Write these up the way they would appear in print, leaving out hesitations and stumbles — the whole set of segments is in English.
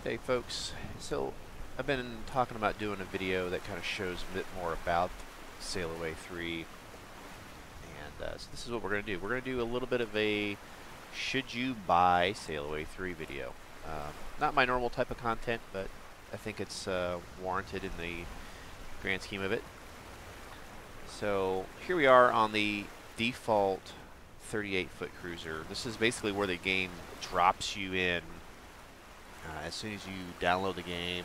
Good day, folks. So I've been talking about doing a video that kind of shows a bit more about Sailaway 3, and so this is what we're going to do. We're going to do a little bit of a should you buy Sailaway 3 video. Not my normal type of content, but I think it's warranted in the grand scheme of it. So here we are on the default 38-foot cruiser. This is basically where the game drops you in as soon as you download the game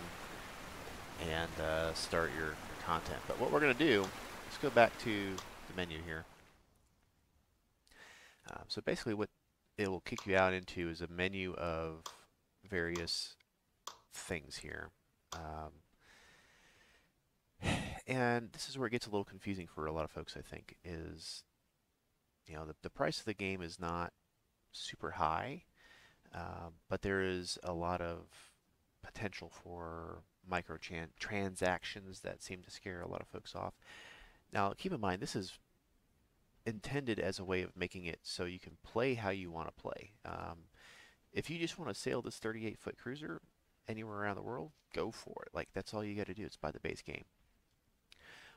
and start your content. But what we're going to do, let's go back to the menu here. So basically what it will kick you out into is a menu of various things here. And this is where it gets a little confusing for a lot of folks, I think, is, you know, the price of the game is not super high, but there is a lot of potential for microtransactions that seem to scare a lot of folks off. Now, keep in mind, this is intended as a way of making it so you can play how you want to play. If you just want to sail this 38-foot cruiser anywhere around the world, go for it. Like, that's all you got to do. It's buy the base game.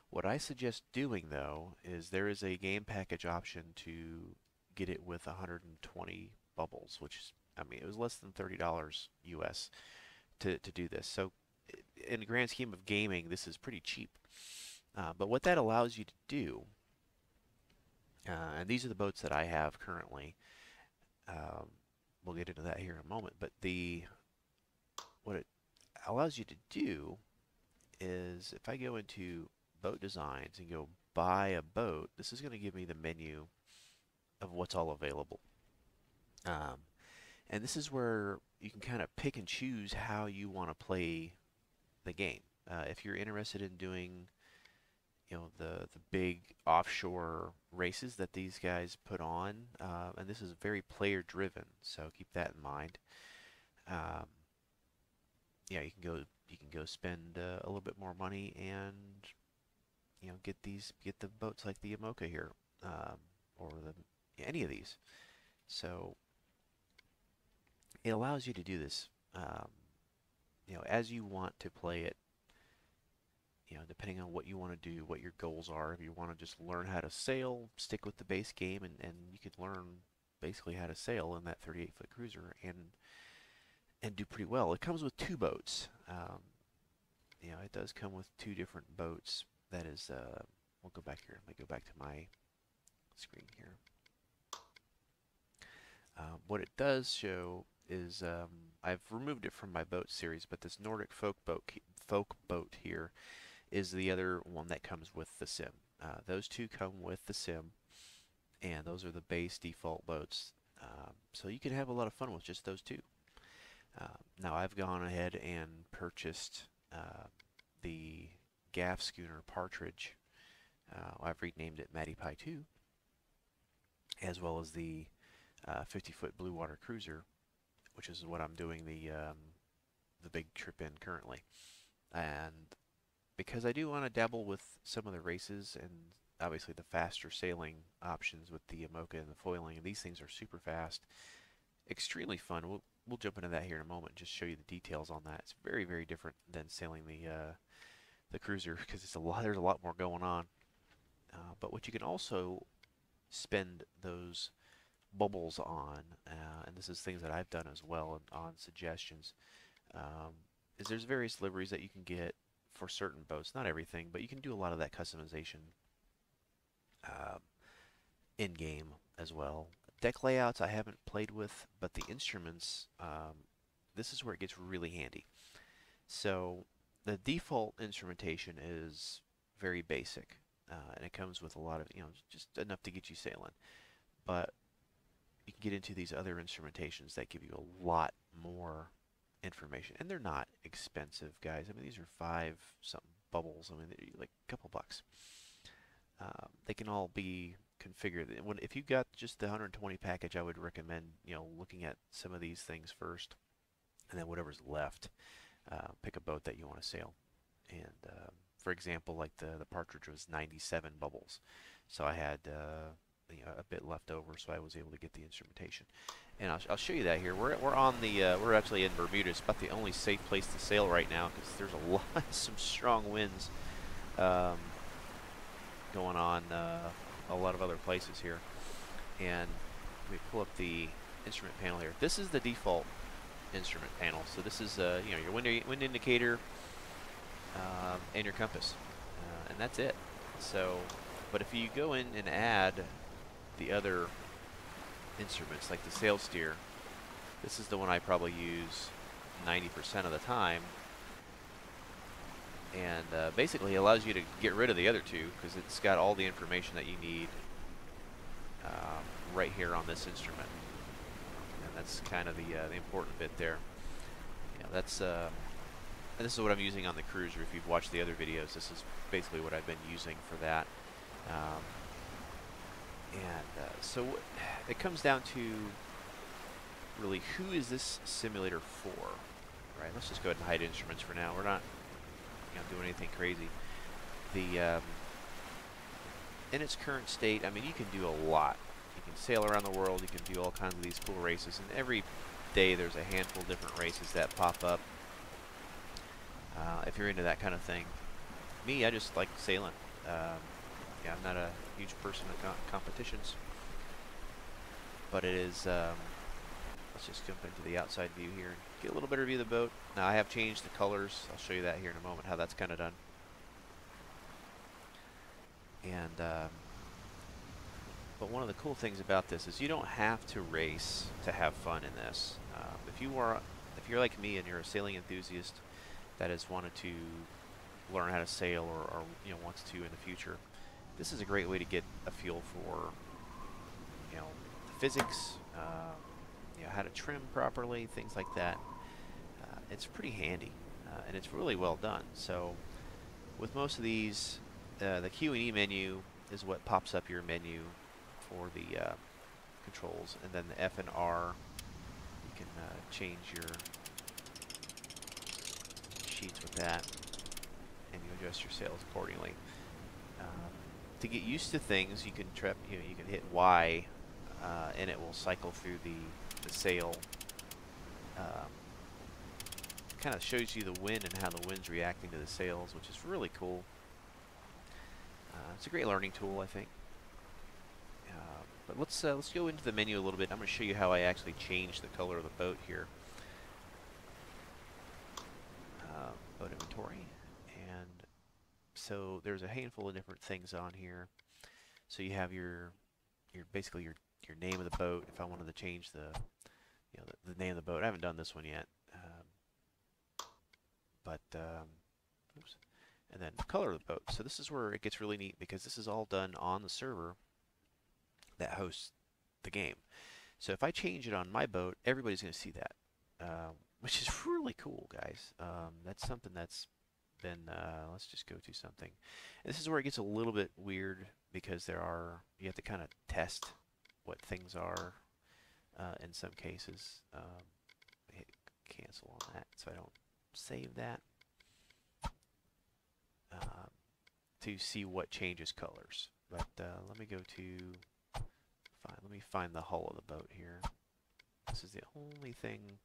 What I suggest doing, though, is there is a game package option to get it with 120 bubbles, which is, I mean, it was less than $30 US to do this. So in the grand scheme of gaming, this is pretty cheap. But what that allows you to do, and these are the boats that I have currently. We'll get into that here in a moment. But what it allows you to do is, if I go into boat designs and go buy a boat, this is going to give me the menu of what's all available. And this is where you can kind of pick and choose how you want to play the game. If you're interested in doing, you know, the big offshore races that these guys put on, and this is very player driven, so keep that in mind. Yeah, you can go spend a little bit more money and, you know, get the boats like the Imoca here, or any of these. So it allows you to do this, you know, as you want to play it. You know, depending on what you want to do, what your goals are. If you want to just learn how to sail, stick with the base game, and you can learn basically how to sail in that 38-foot cruiser and do pretty well. It comes with two boats. You know, it does come with two different boats. That is, we'll go back here. Let me go back to my screen here. What it does show is, I've removed it from my boat series, but this Nordic folk boat here is the other one that comes with the sim. Those two come with the sim, and those are the base default boats. So you can have a lot of fun with just those two. Now I've gone ahead and purchased the gaff schooner Partridge. I've renamed it Matty Pie 2, as well as the 50-foot Blue Water Cruiser, which is what I'm doing the big trip in currently. And because I do want to dabble with some of the races and obviously the faster sailing options with the Imoca and the foiling, and these things are super fast, extremely fun. We'll jump into that here in a moment, just show you the details on that. It's very, very different than sailing the cruiser because there's a lot more going on. But what you can also spend those bubbles on, and this is things that I've done as well on suggestions, is there's various liveries that you can get for certain boats. Not everything, but you can do a lot of that customization in-game as well. Deck layouts I haven't played with, but the instruments, this is where it gets really handy. So the default instrumentation is very basic, and it comes with a lot of, you know, just enough to get you sailing. But you can get into these other instrumentations that give you a lot more information, and they're not expensive, guys. I mean, these are 5-something bubbles. I mean, they're like a couple bucks. They can all be configured. If you got just the 120 package, I would recommend, you know, looking at some of these things first, and then whatever's left, pick a boat that you want to sail. And for example, like the Partridge was 97 bubbles, so I had a bit left over, so I was able to get the instrumentation. And I'll show you that here. We're on the we're actually in Bermuda. It's about the only safe place to sail right now because there's a lot some strong winds um, going on a lot of other places here. And we pull up the instrument panel here. This is the default instrument panel. So this is your wind indicator and your compass, and that's it. So, but if you go in and add the other instruments like the sail steer, this is the one I probably use 90% of the time, and basically allows you to get rid of the other two because it's got all the information that you need right here on this instrument, and that's kind of the important bit there. That's and this is what I'm using on the cruiser. If you've watched the other videos, this is basically what I've been using for that. So it comes down to really, who is this simulator for? Right, let's just go ahead and hide instruments for now. We're not doing anything crazy. In its current state, I mean, you can do a lot. You can sail around the world, you can do all kinds of these cool races, and every day there's a handful of different races that pop up. If you're into that kind of thing. Me, I just like sailing. Yeah, I'm not a huge person of competitions, but it is. Let's just jump into the outside view here and get a little better view of the boat. Now I have changed the colors. I'll show you that here in a moment, how that's kind of done. And but one of the cool things about this is you don't have to race to have fun in this. If you're like me and you're a sailing enthusiast that has wanted to learn how to sail or wants to in the future, this is a great way to get a feel for the physics, how to trim properly, things like that. It's pretty handy, and it's really well done. So with most of these, the Q&E menu is what pops up your menu for the controls, and then the F and R, you can change your sheets with that, and you adjust your sails accordingly. To get used to things, you can you can hit Y, and it will cycle through the sail. Kind of shows you the wind and how the wind's reacting to the sails, which is really cool. It's a great learning tool, I think. But let's go into the menu a little bit. I'm going to show you how I actually change the color of the boat here. Boat inventory, and so there's a handful of different things on here. So you have your basically your name of the boat. If I wanted to change the name of the boat, I haven't done this one yet. Oops. And then the color of the boat. So this is where it gets really neat because this is all done on the server that hosts the game. So if I change it on my boat, everybody's going to see that, which is really cool, guys. That's something that's been, let's just go to something. And this is where it gets a little bit weird because you have to kind of test what things are in some cases. Hit cancel on that so I don't save that. To see what changes colors. But let me go to let me find the hull of the boat here. This is the only thing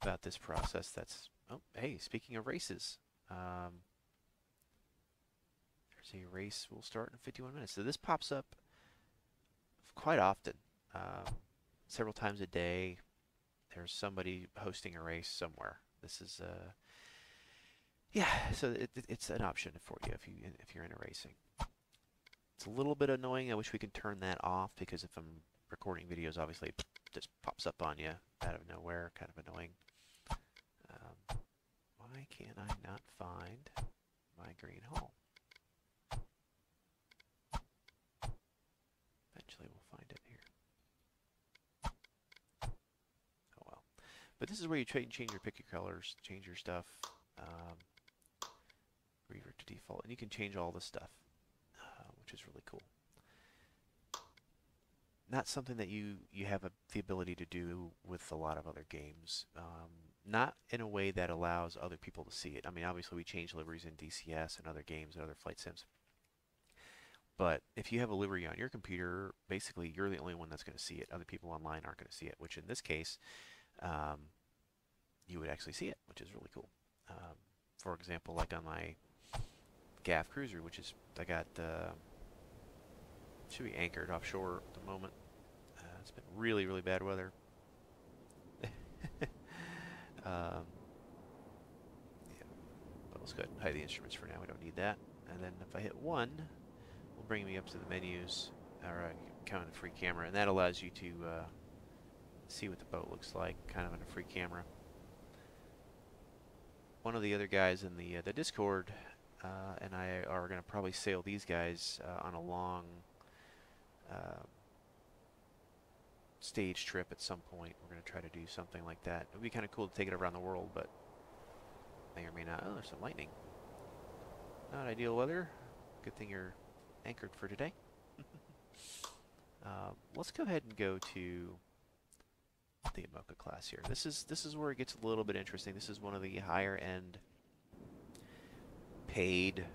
about this process that's, oh, hey, speaking of races, there's a race will start in 51 minutes. So this pops up quite often, several times a day. There's somebody hosting a race somewhere. This is yeah, so it's an option for you if you're into racing. It's a little bit annoying. I wish we could turn that off because if I'm recording videos, obviously it just pops up on you out of nowhere. Kind of annoying. Why can't I not find my green hull? Eventually we'll find it here. Oh well. But this is where you change your pick your colors, change your stuff. Revert to default, and you can change all this stuff, which is really cool. Not something that you have the ability to do with a lot of other games. Not in a way that allows other people to see it. I mean, obviously we change liveries in DCS and other games and other flight sims, But if you have a livery on your computer, basically you're the only one that's going to see it. Other people online aren't going to see it, which in this case, um, you would actually see it, which is really cool. For example, like on my gaff cruiser, which is, I got, should be anchored offshore at the moment. It's been really, really bad weather. um, yeah, but let's go ahead and hide the instruments for now. We don't need that. And then if I hit 1, will bring me up to the menus, or kind of the free camera, and that allows you to see what the boat looks like, kind of in a free camera. One of the other guys in the Discord and I are going to probably sail these guys on a long stage trip at some point. We're going to try to do something like that. It would be kind of cool to take it around the world, but may or may not. Oh, there's some lightning. Not ideal weather. Good thing you're anchored for today. Let's go ahead and go to the Amoka class here. This is where it gets a little bit interesting. This is one of the higher end paid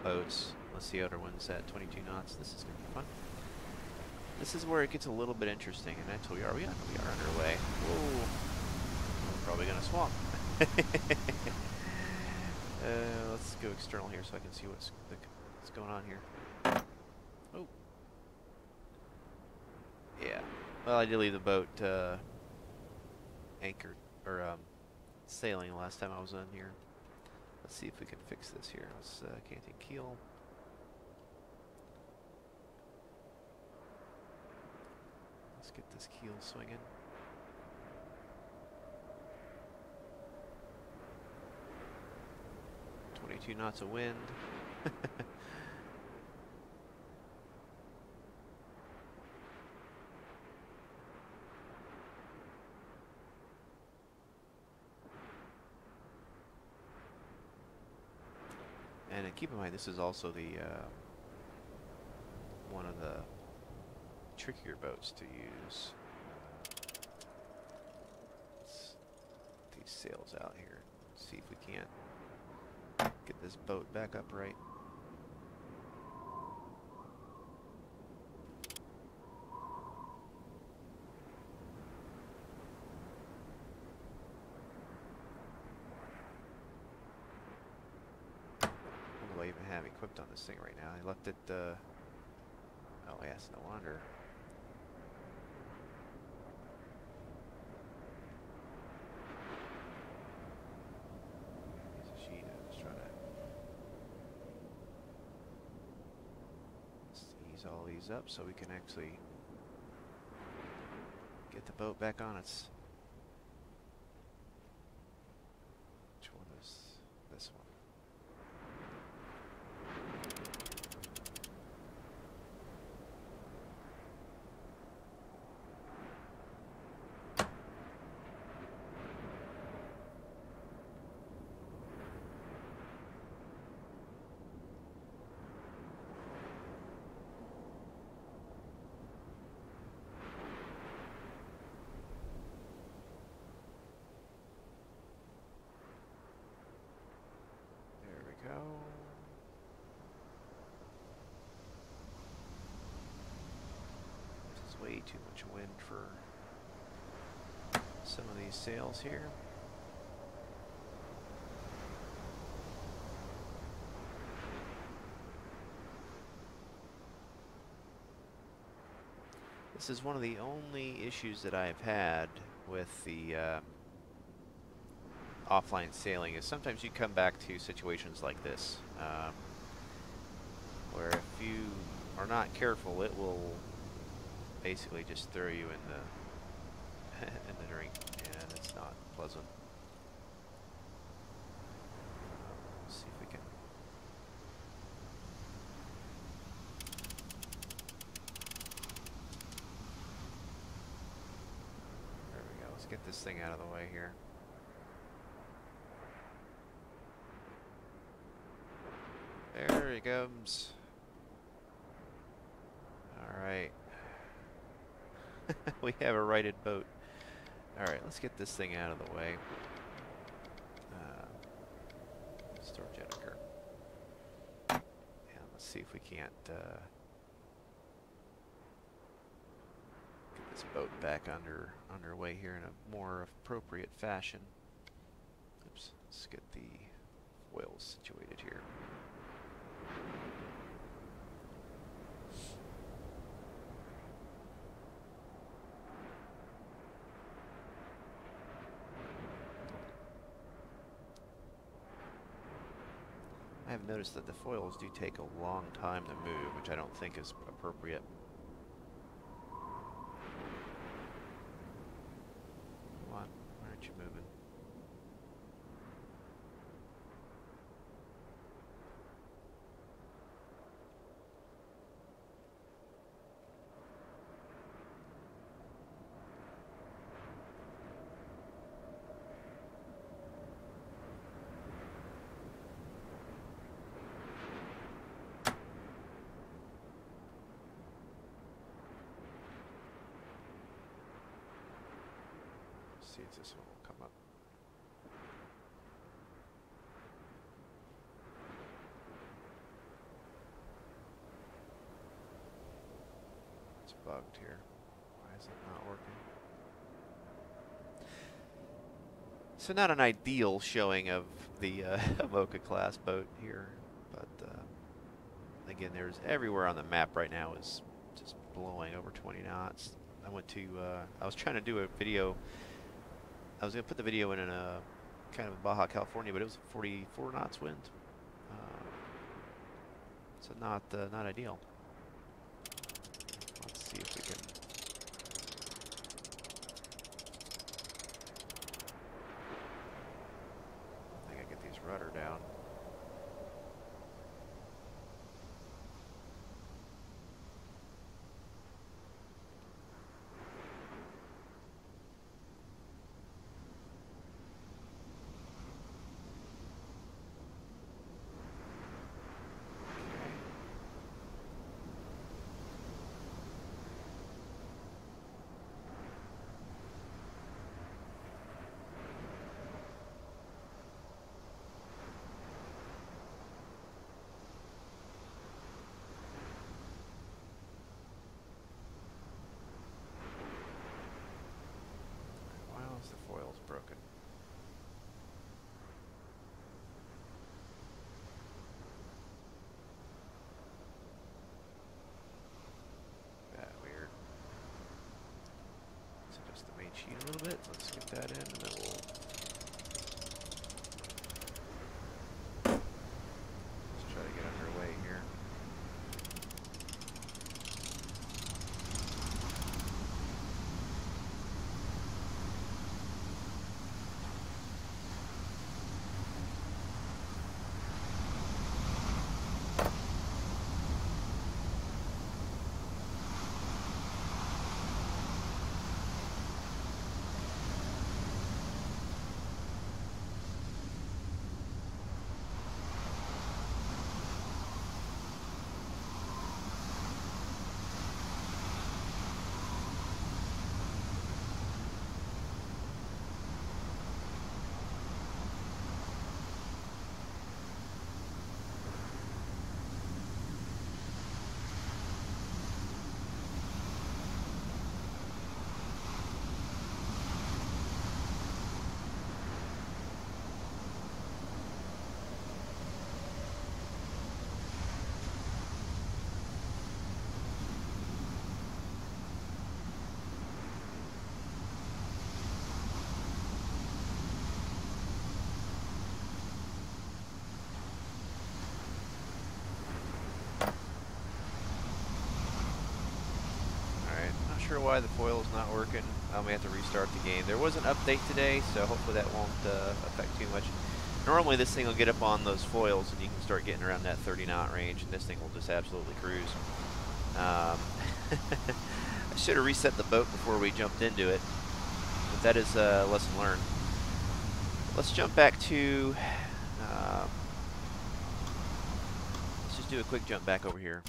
boats. Let's see, other ones at 22 knots. This is gonna be fun. This is where it gets a little bit interesting, and that's where we are. We are underway. Whoa! We're probably gonna swamp. Let's go external here so I can see what's going on here. Oh. Yeah. Well, I did leave the boat anchored, or sailing the last time I was on here. Let's see if we can fix this here. Let's canting keel. Let's get this keel swinging. .22 knots of wind. And keep in mind, this is also the one of the trickier boats to use. Let's get these sails out here. See if we can't get this boat back upright. What do I even have equipped on this thing right now? I left it, oh yes, no wonder. All these up so we can actually get the boat back on its. Which one is this one? This is way too much wind for some of these sails here. This is one of the only issues that I've had with the offline sailing is sometimes you come back to situations like this where if you are not careful, it will basically just throw you in the in the drink, and it's not pleasant. Let's see if we can. There we go. Let's get this thing out of the way here. There he comes. Alright. We have a righted boat. Alright, let's get this thing out of the way. Storage anchor. And let's see see if we can't get this boat back underway here in a more appropriate fashion. Oops, let's get the foils situated here. I have noticed that the foils do take a long time to move, which I don't think is appropriate. Come on, why aren't you moving? See if this one will come up. It's bugged here. Why is it not working? So not an ideal showing of the Avoca class boat here, but again, there's everywhere on the map right now is just blowing over 20 knots. I went to, I was trying to do a video. I was going to put the video in a kind of Baja, California, but it was 44 knots wind. So not ideal. Let's see if we can. I gotta get these rudder down. The foil's broken. That weird. So just the main sheet a little bit. Let's get that in, and then we'll. Let's try to get underway here. Sure why the foil is not working. I may have to restart the game. There was an update today, so hopefully that won't affect too much. Normally this thing will get up on those foils and you can start getting around that 30 knot range, and this thing will just absolutely cruise. I should have reset the boat before we jumped into it, but that is a lesson learned. Let's jump back to, let's just do a quick jump back over here.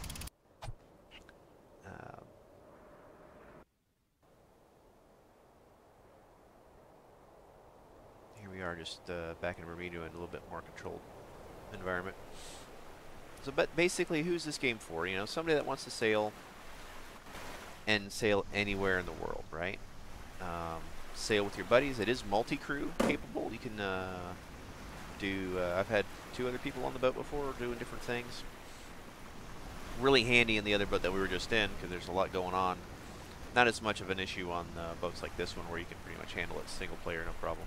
We are just back in Bermuda in a little bit more controlled environment. So, but basically, who's this game for? You know, somebody that wants to sail and sail anywhere in the world, right? Sail with your buddies. It is multi-crew capable. You can do. I've had 2 other people on the boat before doing different things. Really handy in the other boat that we were just in because there's a lot going on. Not as much of an issue on boats like this one where you can pretty much handle it single player, no problem.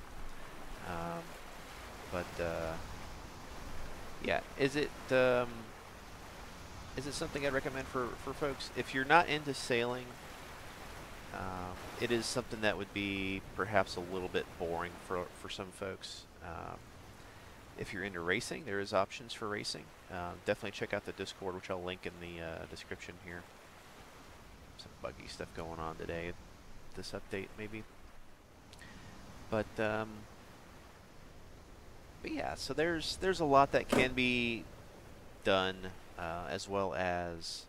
Yeah, is it something I'd recommend for folks? If you're not into sailing, it is something that would be perhaps a little bit boring for some folks. If you're into racing, there is options for racing. Definitely check out the Discord, which I'll link in the description here. Some buggy stuff going on today, this update maybe. But yeah, so there's a lot that can be done, as well as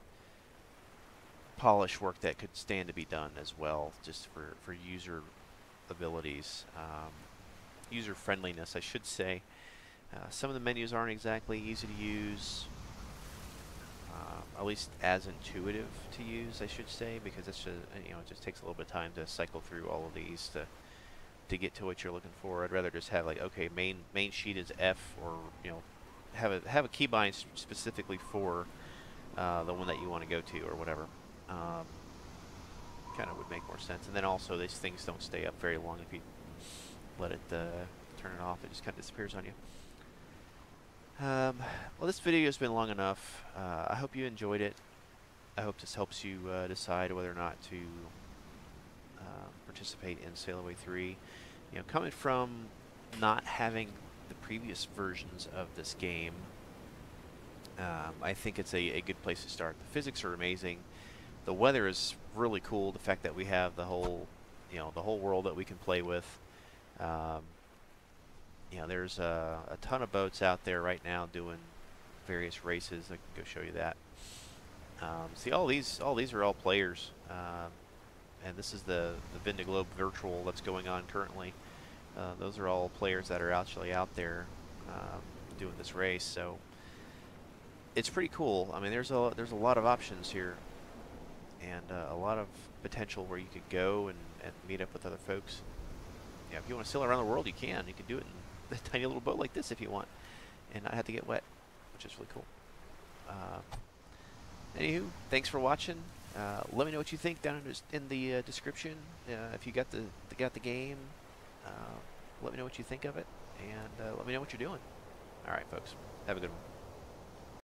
polish work that could stand to be done as well, just for user abilities, user friendliness, I should say. Some of the menus aren't exactly easy to use, at least as intuitive to use, I should say, because it's just, it just takes a little bit of time to cycle through all of these to get to what you're looking for. I'd rather just have like, okay, main sheet is F, or have a keybind specifically for the one that you want to go to or whatever. Kind of would make more sense. And then also these things don't stay up very long if you let it turn it off. It just kind of disappears on you. Well, this video has been long enough. I hope you enjoyed it. I hope this helps you decide whether or not to participate in Sailaway 3. Coming from not having the previous versions of this game, I think it's a good place to start. The physics are amazing. The weather is really cool. The fact that we have the whole world that we can play with. There's a ton of boats out there right now doing various races. I can go show you that. See, all these are all players, and this is the Vendoglobe virtual that's going on currently. Those are all players that are actually out there doing this race. So it's pretty cool. I mean, there's a lot of options here, and a lot of potential where you could go and meet up with other folks. Yeah, if you want to sail around the world, you can. You can do it in a tiny little boat like this if you want, and not have to get wet, which is really cool. Anywho, thanks for watching. Let me know what you think down in the description. If you got the game, let me know what you think of it, and let me know what you're doing. All right, folks. Have a good one.